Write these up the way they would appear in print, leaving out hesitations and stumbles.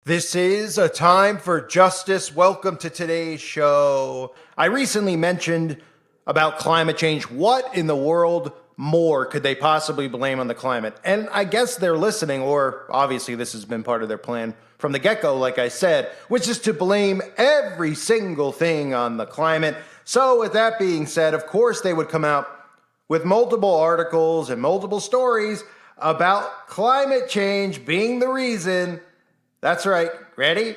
This is a time for justice. Welcome to today's show. I recently mentioned about climate change. What in the world more could they possibly blame on the climate? And I guess they're listening, or obviously this has been part of their plan from the get-go, like I said, which is to blame every single thing on the climate. So with that being said, of course they would come out with multiple articles and multiple stories about climate change being the reason. That's right. Ready?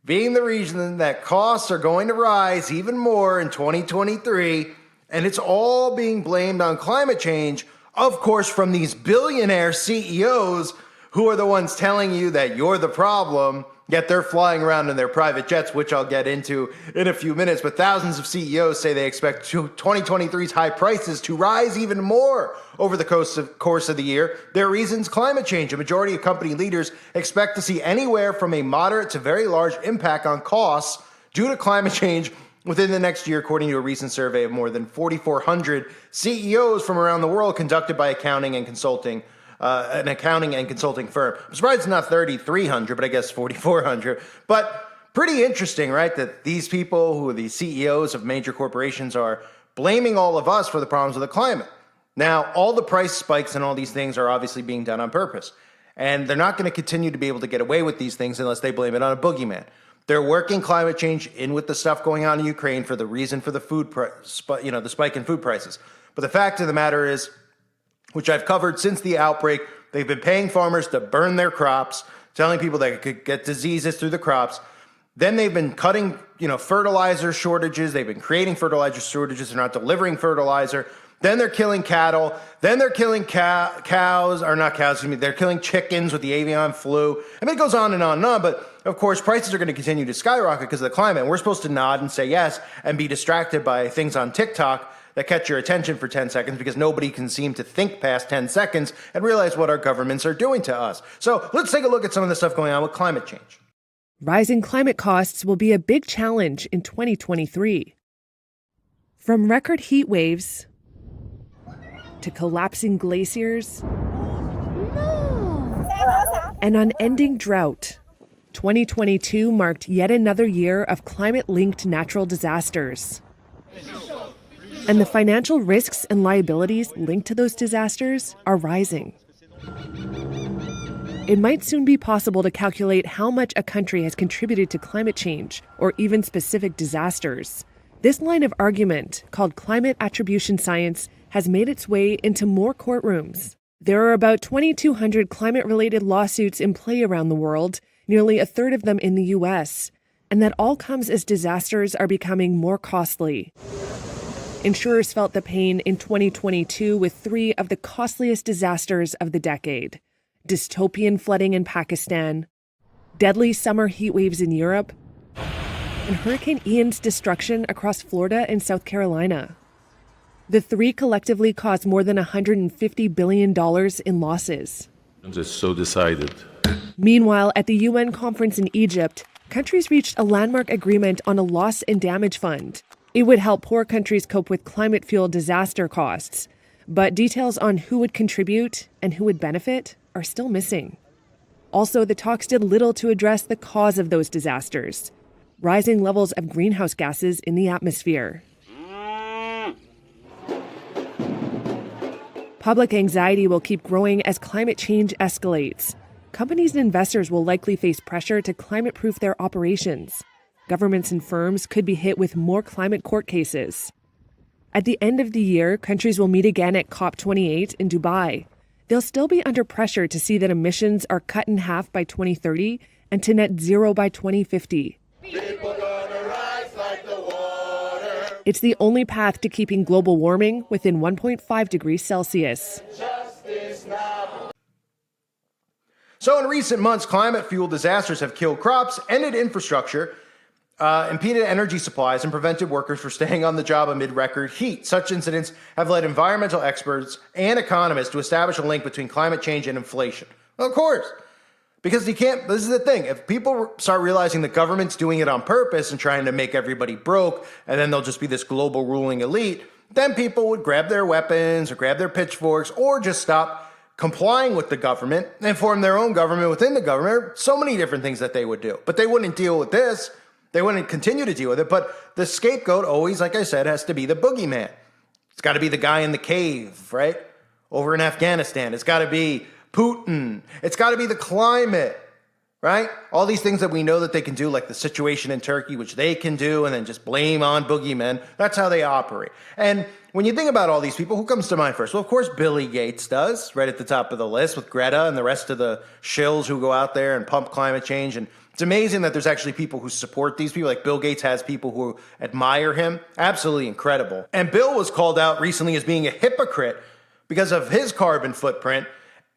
Being the reason that costs are going to rise even more in 2023. And it's all being blamed on climate change, of course, from these billionaire CEOs who are the ones telling you that you're the problem, yet they're flying around in their private jets, which I'll get into in a few minutes. But thousands of CEOs say they expect 2023's high prices to rise even more over the course of the year. Their reasons: climate change. A majority of company leaders expect to see anywhere from a moderate to very large impact on costs due to climate change within the next year, according to a recent survey of more than 4,400 CEOs from around the world conducted by an accounting and consulting firm. I'm surprised it's not 3,300, but I guess 4,400. But pretty interesting, right? That these people who are the CEOs of major corporations are blaming all of us for the problems of the climate. Now, all the price spikes and all these things are obviously being done on purpose. And they're not going to continue to be able to get away with these things unless they blame it on a boogeyman. They're working climate change in with the stuff going on in Ukraine for the reason for the the spike in food prices. But the fact of the matter is, which I've covered since the outbreak, they've been paying farmers to burn their crops, telling people they could get diseases through the crops. Then they've been cutting, fertilizer shortages. They've been creating fertilizer shortages. They're not delivering fertilizer. Then they're killing cattle. Then they're killing they're killing chickens with the avian flu. I mean, it goes on and on and on. But of course, prices are going to continue to skyrocket because of the climate. And we're supposed to nod and say yes and be distracted by things on TikTok that catch your attention for 10 seconds because nobody can seem to think past 10 seconds and realize what our governments are doing to us. So let's take a look at some of the stuff going on with climate change. Rising climate costs will be a big challenge in 2023. From record heat waves to collapsing glaciers and unending drought, 2022 marked yet another year of climate-linked natural disasters. And the financial risks and liabilities linked to those disasters are rising. It might soon be possible to calculate how much a country has contributed to climate change or even specific disasters. This line of argument, called climate attribution science, has made its way into more courtrooms. There are about 2,200 climate-related lawsuits in play around the world, nearly a third of them in the U.S., and that all comes as disasters are becoming more costly. Insurers felt the pain in 2022 with three of the costliest disasters of the decade: dystopian flooding in Pakistan, deadly summer heat waves in Europe, and Hurricane Ian's destruction across Florida and South Carolina. The three collectively caused more than $150 billion in losses. It's so decided. Meanwhile, at the UN conference in Egypt, countries reached a landmark agreement on a loss and damage fund. It would help poor countries cope with climate-fueled disaster costs. But details on who would contribute and who would benefit are still missing. Also, the talks did little to address the cause of those disasters: rising levels of greenhouse gases in the atmosphere. Public anxiety will keep growing as climate change escalates. Companies and investors will likely face pressure to climate-proof their operations. Governments and firms could be hit with more climate court cases. At the end of the year, countries will meet again at COP28 in Dubai. They'll still be under pressure to see that emissions are cut in half by 2030 and to net zero by 2050. It's the only path to keeping global warming within 1.5 degrees Celsius. So in recent months, climate-fueled disasters have killed crops, ended infrastructure, impeded energy supplies, and prevented workers from staying on the job amid record heat. Such incidents have led environmental experts and economists to establish a link between climate change and inflation. Well, of course, because this is the thing. If people start realizing the government's doing it on purpose and trying to make everybody broke, and then they'll just be this global ruling elite, then people would grab their weapons or grab their pitchforks or just stop complying with the government and form their own government within the government. So many different things that they would do, but they wouldn't deal with this. They wouldn't continue to deal with it. But the scapegoat always, like I said, has to be the boogeyman. It's got to be the guy in the cave, right? Over in Afghanistan. It's got to be Putin. It's got to be the climate, right? All these things that we know that they can do, like the situation in Turkey, which they can do, and then just blame on boogeymen. That's how they operate. And when you think about all these people, who comes to mind first? Well, of course, Billy Gates does, right at the top of the list, with Greta and the rest of the shills who go out there and pump climate change. And it's amazing that there's actually people who support these people. Like Bill Gates has people who admire him. Absolutely incredible. And Bill was called out recently as being a hypocrite because of his carbon footprint.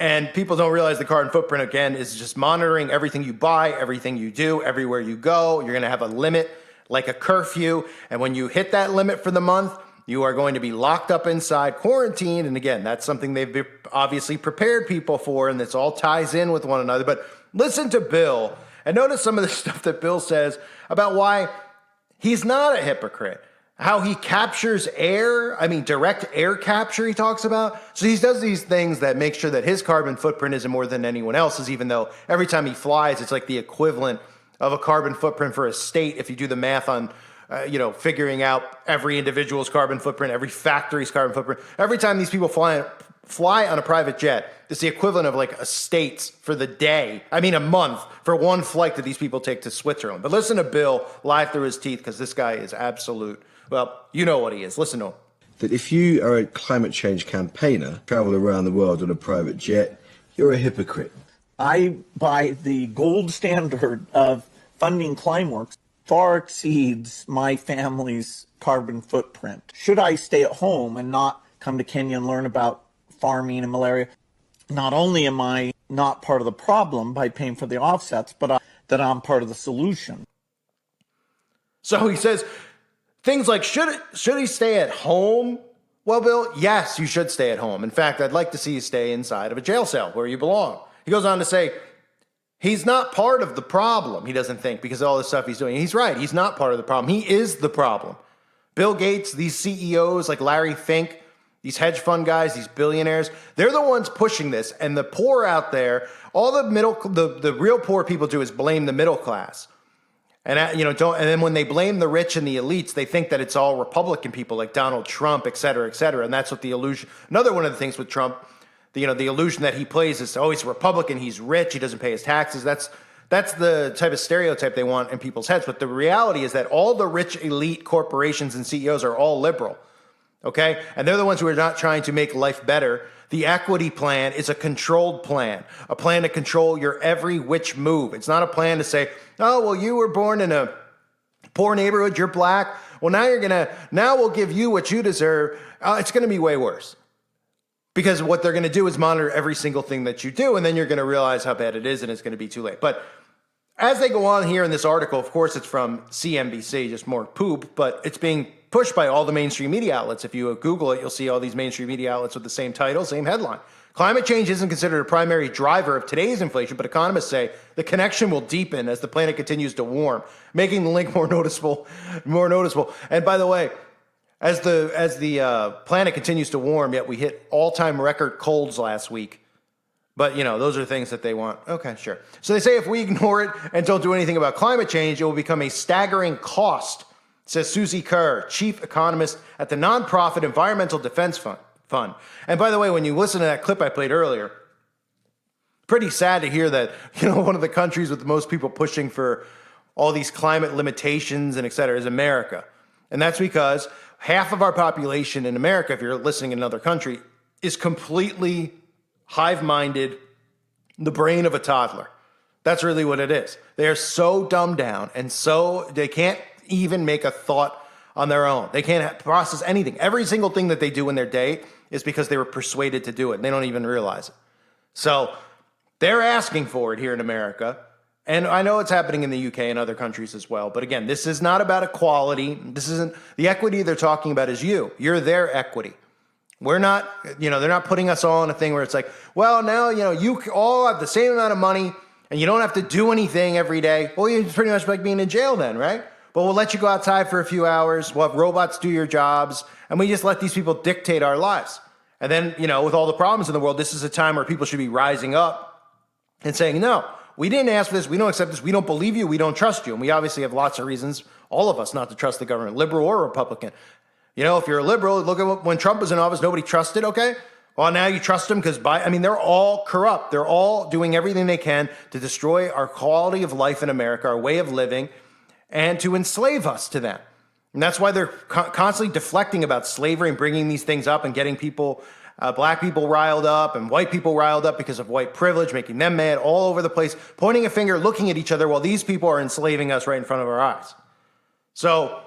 And people don't realize the carbon footprint, again, is just monitoring everything you buy, everything you do, everywhere you go. You're going to have a limit, like a curfew. And when you hit that limit for the month, you are going to be locked up inside, quarantined. And again, that's something they've obviously prepared people for, and this all ties in with one another. But listen to Bill and notice some of the stuff that Bill says about why he's not a hypocrite. How he captures air, direct air capture he talks about. So he does these things that make sure that his carbon footprint isn't more than anyone else's, even though every time he flies, it's like the equivalent of a carbon footprint for a state if you do the math on figuring out every individual's carbon footprint, every factory's carbon footprint. Every time these people fly on a private jet, it's the equivalent of like a state's for the day. A month for one flight that these people take to Switzerland. But listen to Bill lie through his teeth, because this guy is absolute. Well, you know what he is. Listen to him. That if you are a climate change campaigner, travel around the world on a private jet, you're a hypocrite. I, by the gold standard of funding Climeworks, far exceeds my family's carbon footprint. Should I stay at home and not come to Kenya and learn about farming and malaria? Not only am I not part of the problem by paying for the offsets, but that I'm part of the solution. So he says things like, should he stay at home? Well, Bill, yes, you should stay at home. In fact, I'd like to see you stay inside of a jail cell where you belong. He goes on to say, he's not part of the problem, he doesn't think, because of all the stuff he's doing. He's right. He's not part of the problem. He is the problem. Bill Gates, these CEOs like Larry Fink, these hedge fund guys, these billionaires, they're the ones pushing this. And the poor out there, all the real poor people do is blame the middle class. And and then when they blame the rich and the elites, they think that it's all Republican people like Donald Trump, et cetera, et cetera. And that's what the illusion. Another one of the things with Trump, the illusion that he plays is, oh, he's a Republican, he's rich, he doesn't pay his taxes. That's the type of stereotype they want in people's heads. But the reality is that all the rich elite corporations and CEOs are all liberal, okay? And they're the ones who are not trying to make life better. The equity plan is a controlled plan, a plan to control your every which move. It's not a plan to say, oh, well, you were born in a poor neighborhood, you're black. Well, now we'll give you what you deserve. It's going to be way worse. Because what they're going to do is monitor every single thing that you do, and then you're going to realize how bad it is, and it's going to be too late. But as they go on here in this article, of course, it's from CNBC, just more poop, but it's being pushed by all the mainstream media outlets. If you Google it, you'll see all these mainstream media outlets with the same title, same headline. Climate change isn't considered a primary driver of today's inflation, but economists say the connection will deepen as the planet continues to warm, making the link more noticeable. And by the way, as the planet continues to warm, yet we hit all-time record colds last week. But, those are things that they want. Okay, sure. So they say if we ignore it and don't do anything about climate change, it will become a staggering cost, says Susie Kerr, chief economist at the nonprofit Environmental Defense Fund. And by the way, when you listen to that clip I played earlier, pretty sad to hear that, one of the countries with the most people pushing for all these climate limitations and et cetera is America. And that's because half of our population in America, if you're listening in another country, is completely hive-minded, the brain of a toddler. That's really what it is. They are so dumbed down and they can't even make a thought on their own. They can't process anything. Every single thing that they do in their day is because they were persuaded to do it, and they don't even realize it. So they're asking for it here in America. And I know it's happening in the UK and other countries as well. But again, this is not about equality. This isn't the equity they're talking about is you. You're their equity. We're not, they're not putting us all in a thing where it's like, well, now, you all have the same amount of money and you don't have to do anything every day. Well, it's pretty much like being in jail then, right? But we'll let you go outside for a few hours. We'll have robots do your jobs. And we just let these people dictate our lives. And then, with all the problems in the world, this is a time where people should be rising up and saying, no, we didn't ask for this. We don't accept this. We don't believe you. We don't trust you. And we obviously have lots of reasons, all of us, not to trust the government, liberal or Republican. If you're a liberal, look at when Trump was in office, nobody trusted, okay? Well, now you trust them because they're all corrupt. They're all doing everything they can to destroy our quality of life in America, our way of living, and to enslave us to them. And that's why they're constantly deflecting about slavery and bringing these things up and getting people, black people riled up and white people riled up because of white privilege, making them mad all over the place, pointing a finger, looking at each other while these people are enslaving us right in front of our eyes. So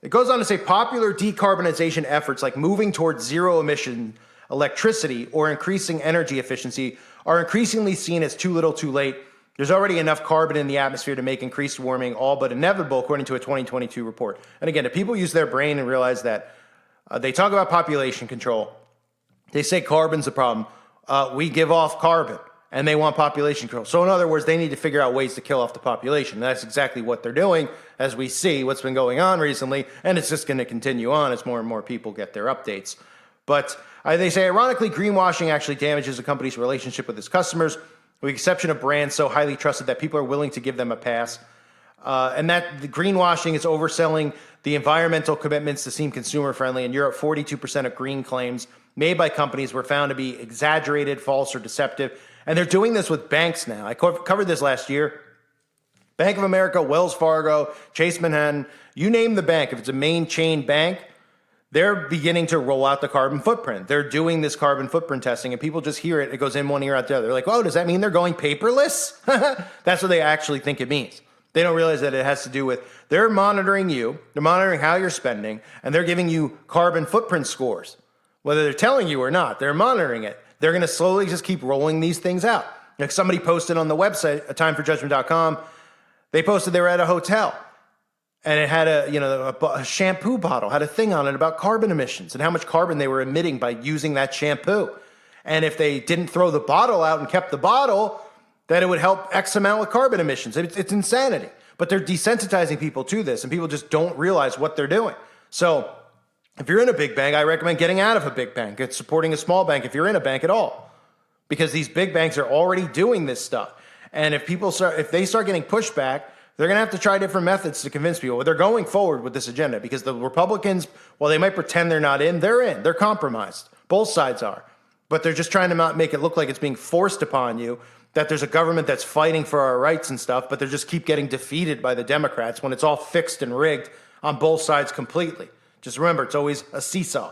it goes on to say popular decarbonization efforts like moving towards zero emission electricity or increasing energy efficiency are increasingly seen as too little too late. There's already enough carbon in the atmosphere to make increased warming all but inevitable, according to a 2022 report. And again, if people use their brain and realize that they talk about population control, they say carbon's the problem. We give off carbon, and they want population control. So in other words, they need to figure out ways to kill off the population. And that's exactly what they're doing, as we see what's been going on recently, and it's just going to continue on as more and more people get their updates. But they say, ironically, greenwashing actually damages a company's relationship with its customers, with the exception of brands so highly trusted that people are willing to give them a pass. And that the greenwashing is overselling the environmental commitments to seem consumer-friendly. In Europe, 42% of green claims made by companies were found to be exaggerated, false, or deceptive. And they're doing this with banks now. I covered this last year. Bank of America, Wells Fargo, Chase Manhattan, you name the bank. If it's a main chain bank, they're beginning to roll out the carbon footprint. They're doing this carbon footprint testing, and people just hear it. It goes in one ear, out the other. They're like, oh, does that mean they're going paperless? That's what they actually think it means. They don't realize that it has to do with they're monitoring you, they're monitoring how you're spending, and they're giving you carbon footprint scores. Whether they're telling you or not, they're monitoring it. They're going to slowly just keep rolling these things out. Like somebody posted on the website, timeforjudgment.com, they posted they were at a hotel. And it had a shampoo bottle, had a thing on it about carbon emissions and how much carbon they were emitting by using that shampoo. And if they didn't throw the bottle out and kept the bottle, then it would help X amount with carbon emissions. It's insanity. But they're desensitizing people to this, and people just don't realize what they're doing. So if you're in a big bank, I recommend getting out of a big bank. It's supporting a small bank if you're in a bank at all. Because these big banks are already doing this stuff. And if they start getting pushback, they're going to have to try different methods to convince people. But they're going forward with this agenda because the Republicans, while they might pretend they're not in, they're in. They're compromised. Both sides are. But they're just trying to not make it look like it's being forced upon you, that there's a government that's fighting for our rights and stuff, but they just keep getting defeated by the Democrats when it's all fixed and rigged on both sides completely. Just remember, it's always a seesaw.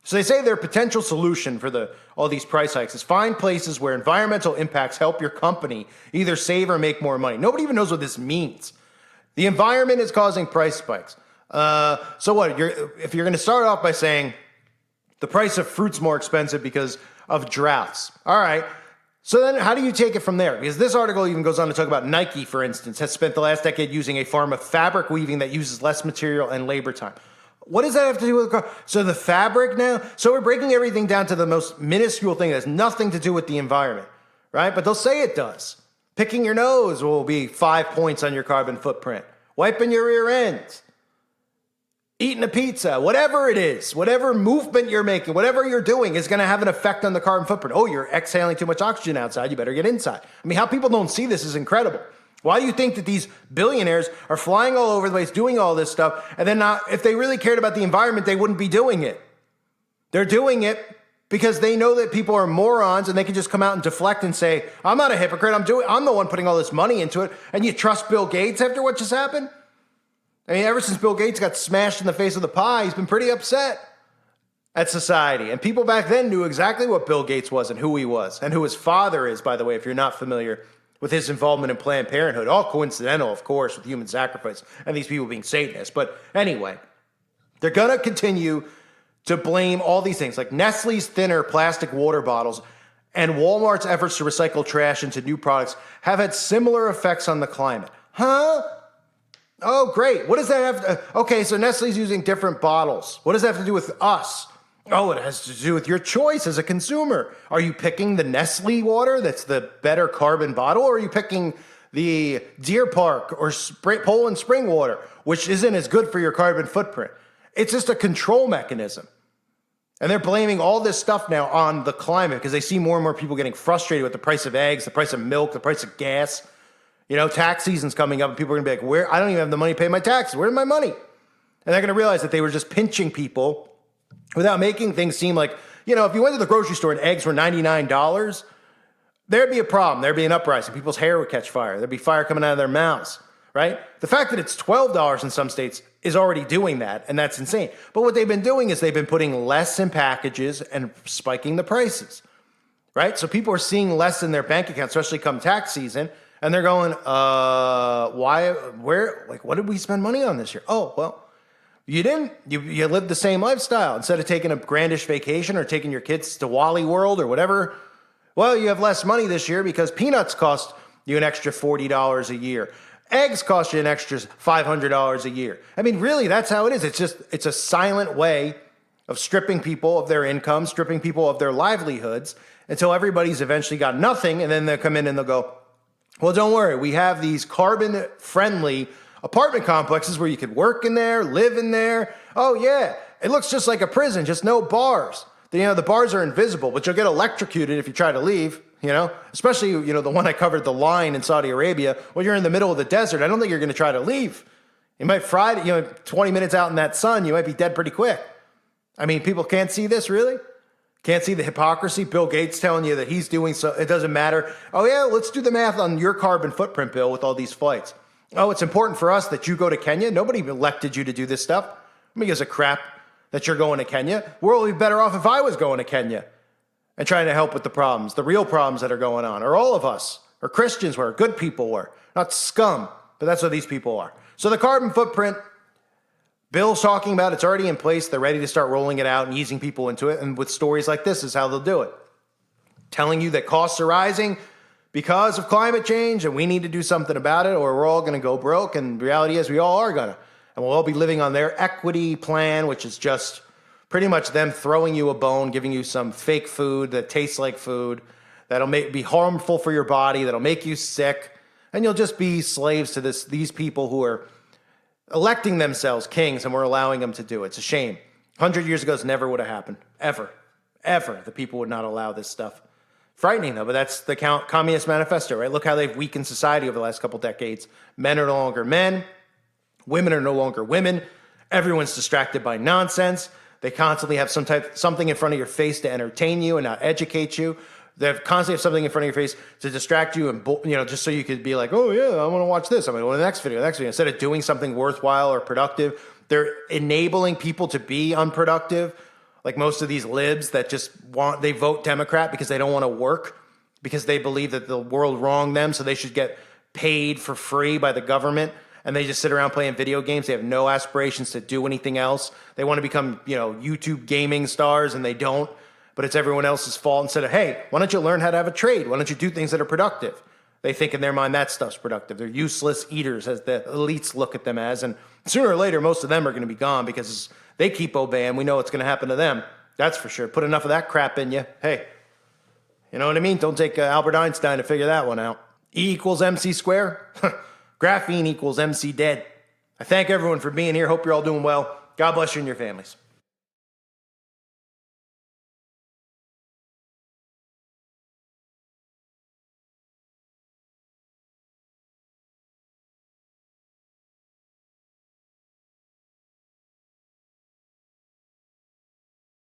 So they say their potential solution for all these price hikes is find places where environmental impacts help your company either save or make more money. Nobody even knows what this means. The environment is causing price spikes. So what? If you're going to start off by saying the price of fruit's more expensive because of droughts. All right. So then how do you take it from there? Because this article even goes on to talk about Nike, for instance, has spent the last decade using a form of fabric weaving that uses less material and labor time. What does that have to do with so the fabric now? So we're breaking everything down to the most minuscule thing that has nothing to do with the environment, right? But they'll say it does. Picking your nose will be 5 points on your carbon footprint. Wiping your rear end. Eating a pizza. Whatever it is. Whatever movement you're making. Whatever you're doing is going to have an effect on the carbon footprint. Oh, you're exhaling too much oxygen outside. You better get inside. I mean, how people don't see this is incredible. Why do you think that these billionaires are flying all over the place, doing all this stuff, and then if they really cared about the environment, they wouldn't be doing it? They're doing it because they know that people are morons and they can just come out and deflect and say, I'm not a hypocrite, I'm the one putting all this money into it. And you trust Bill Gates after what just happened? I mean, ever since Bill Gates got smashed in the face of the pie, he's been pretty upset at society. And people back then knew exactly what Bill Gates was and who he was, and who his father is, by the way, if you're not familiar with his involvement in Planned Parenthood. All coincidental, of course, with human sacrifice and these people being Satanists. But anyway, they're going to continue to blame all these things, like Nestle's thinner plastic water bottles and Walmart's efforts to recycle trash into new products have had similar effects on the climate. Huh? Oh, great. What does that have to... Okay, so Nestle's using different bottles. What does that have to do with us? Oh, it has to do with your choice as a consumer. Are you picking the Nestle water that's the better carbon bottle, or are you picking the Deer Park or Poland Spring water, which isn't as good for your carbon footprint? It's just a control mechanism. And they're blaming all this stuff now on the climate because they see more and more people getting frustrated with the price of eggs, the price of milk, the price of gas. You know, tax season's coming up and people are going to be like, "Where? I don't even have the money to pay my taxes. Where's my money?" And they're going to realize that they were just pinching people without making things seem like, you know, if you went to the grocery store and eggs were $99, there'd be a problem. There'd be an uprising. People's hair would catch fire. There'd be fire coming out of their mouths, right? The fact that it's $12 in some states is already doing that, and that's insane. But what they've been doing is they've been putting less in packages and spiking the prices, right? So people are seeing less in their bank account, especially come tax season, and they're going, why, where, like, what did we spend money on this year? Oh, well, you didn't. You lived the same lifestyle. Instead of taking a grandish vacation or taking your kids to Wally World or whatever, well, you have less money this year because peanuts cost you an extra $40 a year. Eggs cost you an extra $500 a year. I mean, really, that's how it is. It's a silent way of stripping people of their income, stripping people of their livelihoods until everybody's eventually got nothing. And then they'll come in and they'll go, well, don't worry. We have these carbon-friendly apartment complexes where you could work in there, live in there. Oh, yeah. It looks just like a prison, just no bars. You know, the bars are invisible, but you'll get electrocuted if you try to leave, you know, especially, you know, the one I covered, the line in Saudi Arabia. Well, you're in the middle of the desert. I don't think you're going to try to leave. You might fry, you know, 20 minutes out in that sun, you might be dead pretty quick. I mean, people can't see this, really? Can't see the hypocrisy? Bill Gates telling you that he's doing so, it doesn't matter. Oh, yeah, let's do the math on your carbon footprint, Bill, with all these flights. Oh, it's important for us that you go to Kenya. Nobody elected you to do this stuff. I mean, gives a crap that you're going to Kenya. We're only better off if I was going to Kenya and trying to help with the problems, the real problems that are going on, or all of us, or Christians were, good people were, not scum, but that's what these people are. So the carbon footprint, Bill's talking about, it's already in place. They're ready to start rolling it out and easing people into it. And with stories like this is how they'll do it. Telling you that costs are rising because of climate change and we need to do something about it or we're all going to go broke. And the reality is we all are going to. And we'll all be living on their equity plan, which is just pretty much them throwing you a bone, giving you some fake food that tastes like food, that'll be harmful for your body, that'll make you sick. And you'll just be slaves to these people who are electing themselves kings and we're allowing them to do it. It's a shame. 100 years ago, this never would have happened. Ever. The people would not allow this stuff. Frightening, though, but that's the Communist Manifesto, right? Look how they've weakened society over the last couple decades. Men are no longer men. Women are no longer women. Everyone's distracted by nonsense. They constantly have something in front of your face to entertain you and not educate you. They constantly have something in front of your face to distract you and, you know, just so you could be like, oh yeah, I want to watch this. I'm going to go to the next video. Instead of doing something worthwhile or productive, they're enabling people to be unproductive. Like most of these libs that they vote Democrat because they don't want to work, because they believe that the world wronged them, so they should get paid for free by the government. And they just sit around playing video games. They have no aspirations to do anything else. They want to become, you know, YouTube gaming stars, and they don't. But it's everyone else's fault. Instead of, hey, why don't you learn how to have a trade? Why don't you do things that are productive? They think in their mind that stuff's productive. They're useless eaters, as the elites look at them as. And sooner or later, most of them are going to be gone because they keep obeying. We know what's going to happen to them. That's for sure. Put enough of that crap in you. Hey, you know what I mean? Don't take Albert Einstein to figure that one out. E equals MC squared. Graphene equals MC dead. I thank everyone for being here. Hope you're all doing well. God bless you and your families.